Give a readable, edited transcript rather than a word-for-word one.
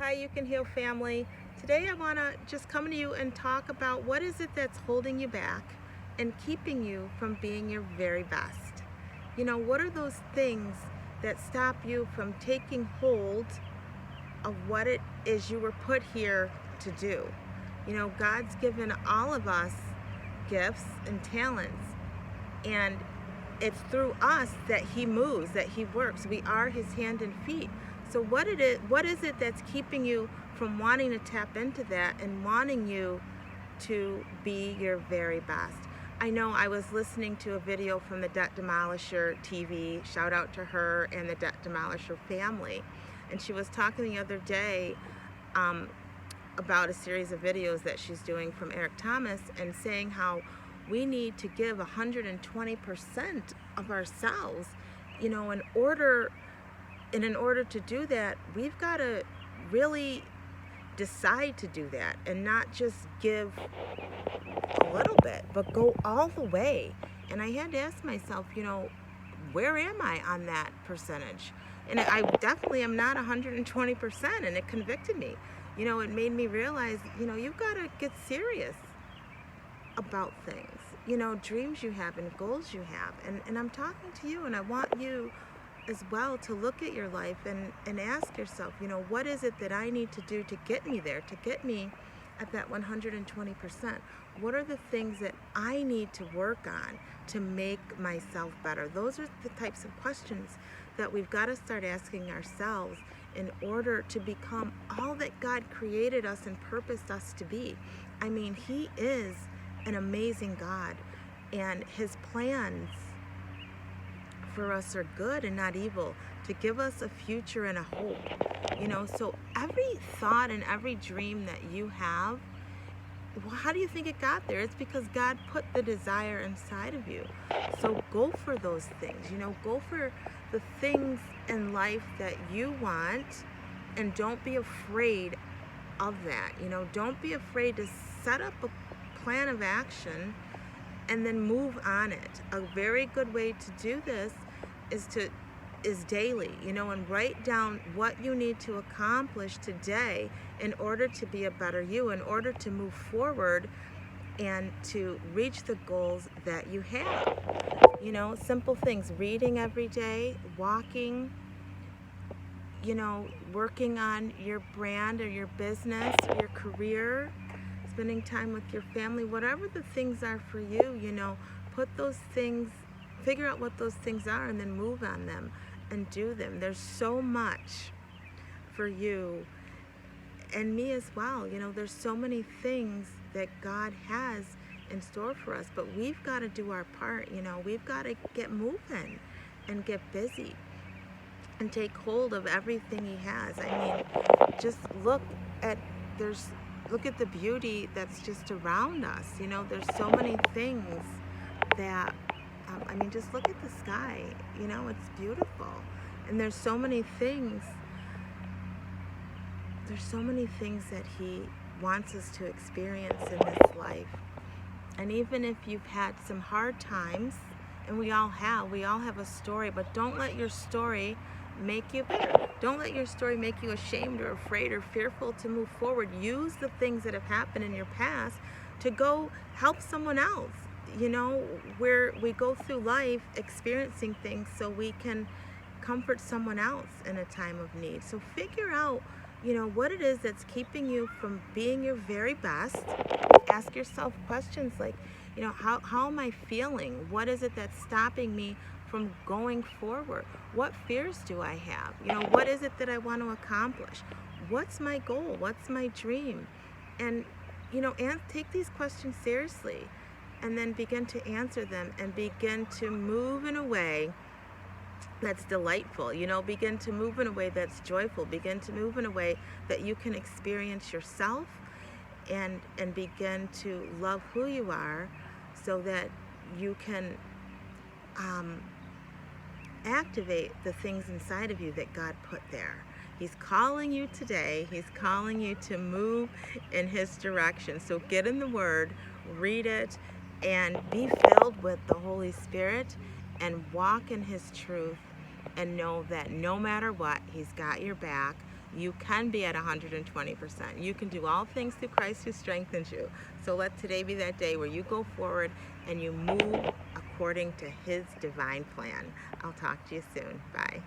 Hi, You Can Heal family. Today I want to just come to you and talk about what is it that's holding you back and keeping you from being your very best. What are those things that stop you from taking hold of what it is you were put here to do? God's given all of us gifts and talents, and it's through us that He moves, that He works. We are His hand and feet. So what is it that's keeping you from wanting to tap into that and wanting you to be your very best? I know I was listening to a video from the Debt Demolisher TV. Shout out to her and the Debt Demolisher family. And she was talking the other day about a series of videos that she's doing from Eric Thomas, and saying how we need to give 120% of ourselves, in order to do that. We've got to really decide to do that and not just give a little bit, but go all the way. And I had to ask myself, where am I on that percentage? And I definitely am not 120%, and it convicted me. It made me realize, you've got to get serious about things, dreams you have and goals you have. And I'm talking to you, and I want you as well to look at your life and ask yourself, what is it that I need to do to get me there, to get me at that 120%? What are the things that I need to work on to make myself better? Those are the types of questions that we've got to start asking ourselves in order to become all that God created us and purposed us to be. I mean, He is an amazing God, and His plans for us are good and not evil, to give us a future and a hope. So every thought and every dream that you have, well, how do you think it got there? It's because God put the desire inside of you. So go for those things, go for the things in life that you want, and don't be afraid of that. Don't be afraid to set up a plan of action and then move on it. A very good way to do this is daily, and write down what you need to accomplish today in order to be a better you, in order to move forward and to reach the goals that you have. Simple things: reading every day, walking, working on your brand or your business or your career, spending time with your family, whatever the things are for you, put those things, figure out what those things are, and then move on them and do them. There's so much for you and me as well. There's so many things that God has in store for us, but we've got to do our part. We've got to get moving and get busy and take hold of everything He has. I mean, just look at the beauty that's just around us. There's so many things that just look at the sky. It's beautiful. And there's so many things that He wants us to experience in this life. And even if you've had some hard times, and we all have a story, but don't let your story make you bitter. Don't let your story make you ashamed or afraid or fearful to move forward. Use the things that have happened in your past to go help someone else. Where we go through life experiencing things so we can comfort someone else in a time of need. So figure out, what it is that's keeping you from being your very best. Ask yourself questions like, how am I feeling? What is it that's stopping me from going forward? What fears do I have? What is it that I want to accomplish? What's my goal? What's my dream? And, and take these questions seriously, and then begin to answer them and begin to move in a way that's delightful. Begin to move in a way that's joyful. Begin to move in a way that you can experience yourself and begin to love who you are, so that you can activate the things inside of you that God put there. He's calling you today. He's calling you to move in His direction. So get in the Word, read it, and be filled with the Holy Spirit, and walk in His truth, and know that no matter what, He's got your back. You can be at 120%. You can do all things through Christ who strengthens you. So let today be that day where you go forward and you move according to his divine plan. I'll talk to you soon. Bye.